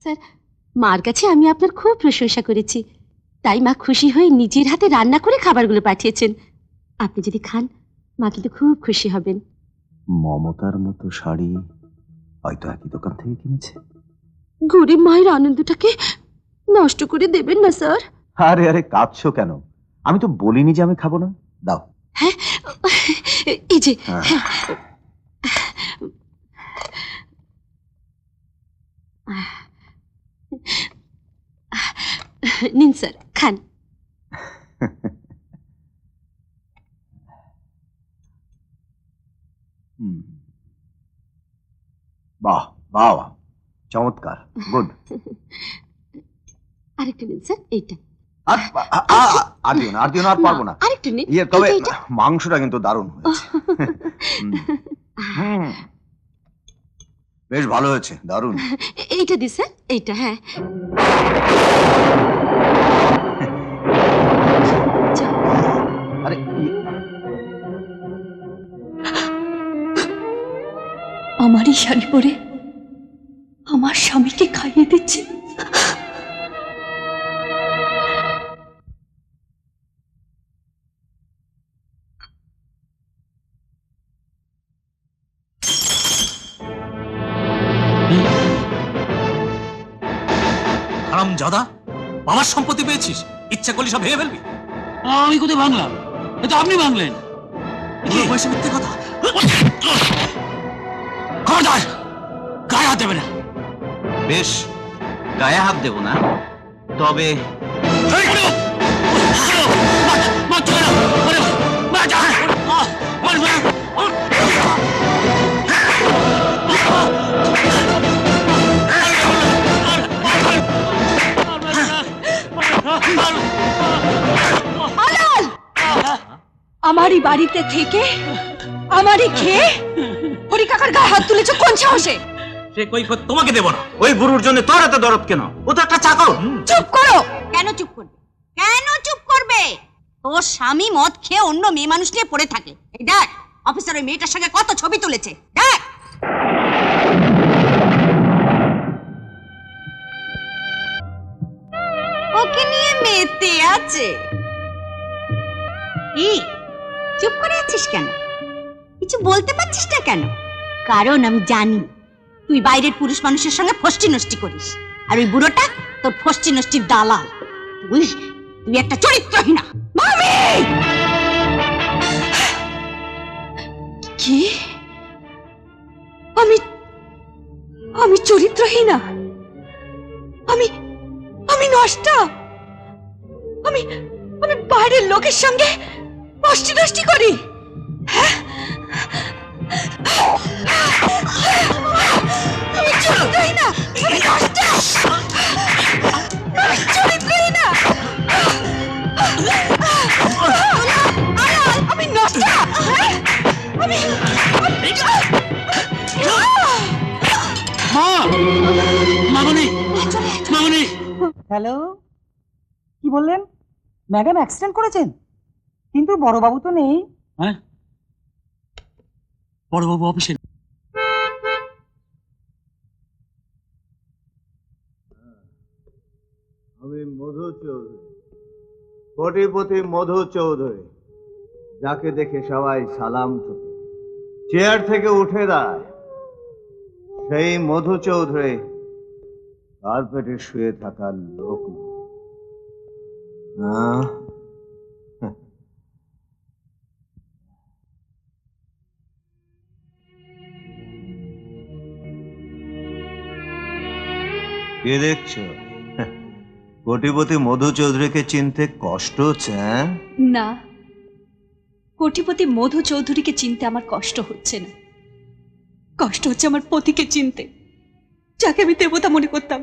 Sir, মার কাছে আমি আপনার খুব প্রশংসা করেছি, তাই মা খুশি হয়ে নিজের হাতে রান্না করে খাবারগুলো পাঠিয়েছেন। আপনি যদি খান মা কিন্তু খুব খুশি হবেন। মমতার মতো শাড়ি হয়তো একই দোকান থেকে কিনেছে। গরিব মায়ের আনন্দটাকে নষ্ট করে দেবেন না স্যার। আরে আরে, কাঁদছো কেন? আমি তো বলিনি যে আমি খাবো না। দাও। হ্যাঁ, এই যে নিন স্যার, খান। বাহ বাহ বাহ, চমৎকার, গুড। আরেকটু নিন স্যার, এইটা। আর দিও না, আর দিও না, আর পারবো না। আরেকটু নিন। তবে মাংসটা কিন্তু দারুণ হয়েছে। বেশ ভালো হয়েছে, দারুণ। এইটা দি স্যার, এইটা। হ্যাঁ, আরে আমারই শাড়ি পরে আমার স্বামীকে খাইয়ে দিচ্ছে। হারামজাদা, বাবার সম্পত্তি পেয়েছিস, ইচ্ছা করলি সব ভেঙে ফেলবি। আমি কোথায় ভাঙলাম? এটা আপনি ভাঙলেন। পয়সা মিথ্যে কথা। খবরদার, গায়ে হাত দেবে না। বেশ, গায়ে হাত দেব না, তবে আমারই বাড়িতে থেকে আমারই খেয়ে হরি কাকার গায়ে হাত তুলেছো কোন সাহসে? সে কৈফিয়ত তোমাকে দেব না। ওই বুড়োর জন্য তোর এত দরদ কেন? ও তো একটা চাকর। চুপ করো। কেন চুপ করবে? কেন চুপ করবে? তোর স্বামী মদ খেয়ে অন্য মেয়ে মানুষ নিয়ে পড়ে থাকে। এই দেখ, অফিসার ওই মেয়েটার সঙ্গে কত ছবি তুলেছে, দেখ। ওকে নিয়ে মেতে আছে। কি চুপ করে আছিস কেন? কিছু বলতে পারছিস না কেন? কারণ আমি জানি তুই বাইরের পুরুষ মানুষের সঙ্গে ফষ্টি নষ্টি করিস, আর ওই বুড়োটা তোর ফষ্টি নষ্টির দালাল। তুই একটা চরিত্রহীনা। মামি! কি? আমি চরিত্রহীনা? আমি নষ্টা? আমি বাইরের লোকের সঙ্গে ফষ্টি নষ্টি করি? হ্যাঁ, আমি চরিত্রহীনা, আমি নষ্টা, আমি চরিত্রহীনা, আমি নষ্টা, আমি মামনি, মামনি। হ্যালো, কি বললেন? ম্যাডাম অ্যাক্সিডেন্ট করেছেন, কিন্তু বড়বাবু তো নেই। হ্যাঁ, বড়বাবু অফিসে। আমি মধু চৌধুরী, কোটিপতি মধু চৌধুরী, যাকে দেখে সবাই সালাম ঠুকে চেয়ার থেকে উঠে দাঁড়ায়, সেই মধু চৌধুরী কার্পেটে শুয়ে থাকা লোক নয়। কে দেখছো? কোটিপতি মধু চৌধুরীকে চিনতে কষ্ট হচ্ছে? না, কোটিপতি মধু চৌধুরীকে চিনতে আমার কষ্ট হচ্ছে না, কষ্ট হচ্ছে আমার পতিকে চিনতে, যাকে আমি দেবতা মনে করতাম।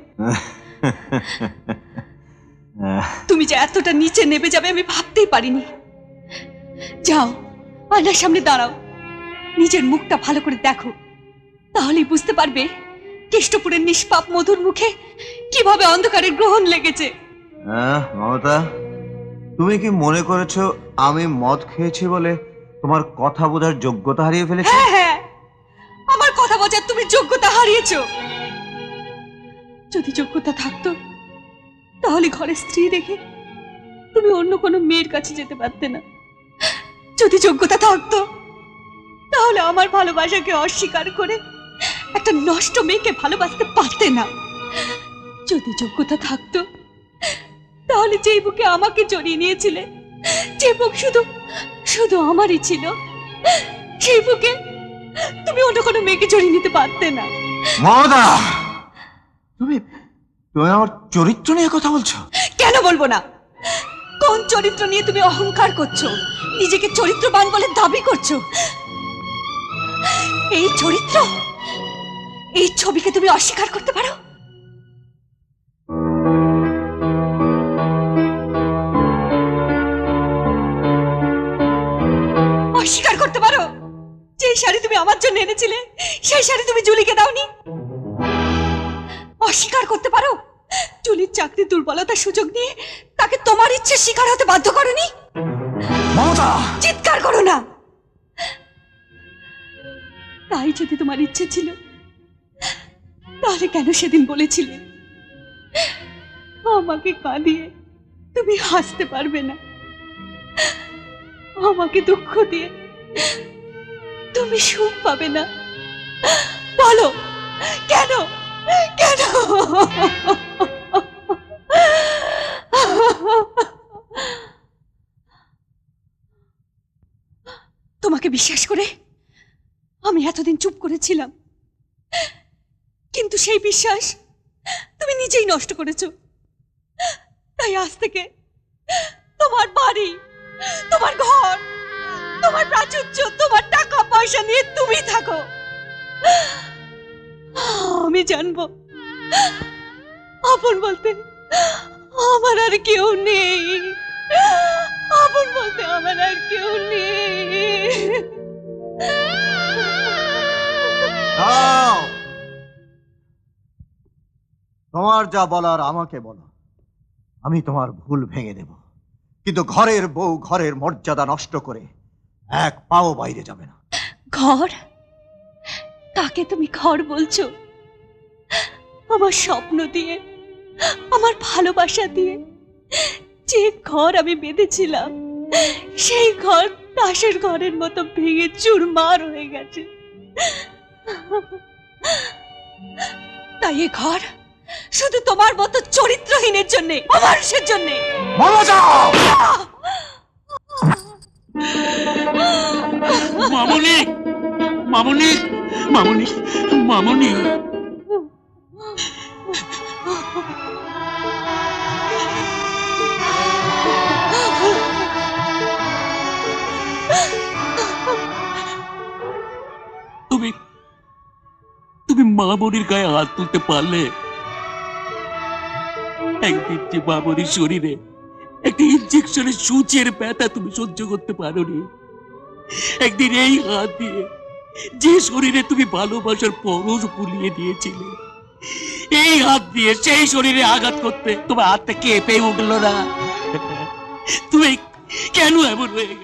তুমি যে এতটা নিচে নেমে যাবে আমি ভাবতেই পারিনি। যাও, আয়নার সামনে দাঁড়াও, নিজের মুখটা ভালো করে দেখো, তাহলেই বুঝতে পারবে কেষ্টপুরের নিষ্পাপ মধুর মুখে কিভাবে অন্ধকারের গ্রহণ লেগেছে। মমতা, তুমি কি মনে করেছো আমি মদ খেয়েছি বলে তোমার কথা বোঝার যোগ্যতা হারিয়ে ফেলেছি? হ্যাঁ, আমার কথা বোঝার তুমি যোগ্যতা হারিয়েছো। যদি যোগ্যতা থাকতো তাহলে ঘরে স্ত্রী রেখে তুমি অন্য কোনো মেয়ের কাছে যেতে পারতে না। যদি যোগ্যতা থাকতো তাহলে আমার ভালোবাসাকে অস্বীকার করে একটা নষ্ট মেয়েকে ভালোবাসতে পারতে না। যদি যোগ্যতা থাকতো তাহলে যেই বুকে আমাকে জড়িয়ে নিয়েছিলে, যে বুক শুধু শুধু আমারই ছিল, সেই বুকে তুমি অন্য কোনো মেয়েকে জড়িয়ে নিতে পারতে না। মমতা, তুমি তুমি আমার চরিত্র নিয়ে কথা বলছো? কেন বলবো না? কোন চরিত্র নিয়ে তুমি অহংকার করছো, নিজেকে চরিত্রবান বলে দাবি করছো? এই চরিত্র, এই ছবিকে তুমি অস্বীকার করতে পারো? অস্বীকার করতে পারো যে শাড়ি তুমি আমার জন্য এনেছিলে সেই শাড়ি তুমি জুলিকে দাওনি? অস্বীকার করতে পারো জুলির চাকরি দুর্বলতার সুযোগ নিয়ে তাকে তোমার ইচ্ছে শিকার হতে বাধ্য করনি? মমতা, চিৎকার করো না। তাই যদি তোমার ইচ্ছে ছিল তাহলে কেন সেদিন বলেছিলে আমাকে কাঁদিয়ে তুমি হাসতে পারবে না, আমাকে দুঃখ দিয়ে তুমি সুখ পাবে না? বলো কেন? কেন? তোমাকে বিশ্বাস করে আমি এতদিন চুপ করেছিলাম, কিন্তু সেই বিশ্বাস তুমি নিজেই নষ্ট করেছো। তাই আজ থেকে তোমার বাড়ি, তোমার ঘর, তোমার প্রাচুর্য, তোমার টাকা পয়সা নিয়ে তুমি থাকো। আমি জানবো আপন বলতে আমার আর কেউ নেই, আপন বলতে আমার আর কেউ নেই। দাও, তোমার যা বলার আমাকে বলো, আমি তোমার ভুল ভেঙে দেব, কিন্তু ঘরের বউ ঘরের মর্যাদা নষ্ট করে এক পাও বাইরে যাবে না। ঘর? কাকে তুমি ঘর বলছো? আমার স্বপ্ন দিয়ে, আমার ভালোবাসা দিয়ে যে ঘর আমি বেঁধেছিলাম সেই ঘর তাসের ঘরের মতো ভেঙে চুরমার হয়ে গেছে। তাই এ ঘর শুধু তোমার মতো চরিত্রহীনের জন্যে, অমানুষের জন্যে। মামুনি, মামুনি, মামুনি, মামুনি। তুমি তুমি মামুনির গায়ে হাত তুলতে পারলে? একদিন যে মামুনির শরীরে একটা ইনজেকশনের সূচের ব্যথা তুমি সহ্য করতে পারোনি, একদিন এই হাত দিয়ে যে শরীরে তুমি ভালোবাসার পরশ বুলিয়ে দিয়েছিলে, এই হাত দিয়ে সেই শরীরে আঘাত করতে তোমার হাতটা কেঁপে উঠলো না? তুমি কেন এমন হয়ে গেল?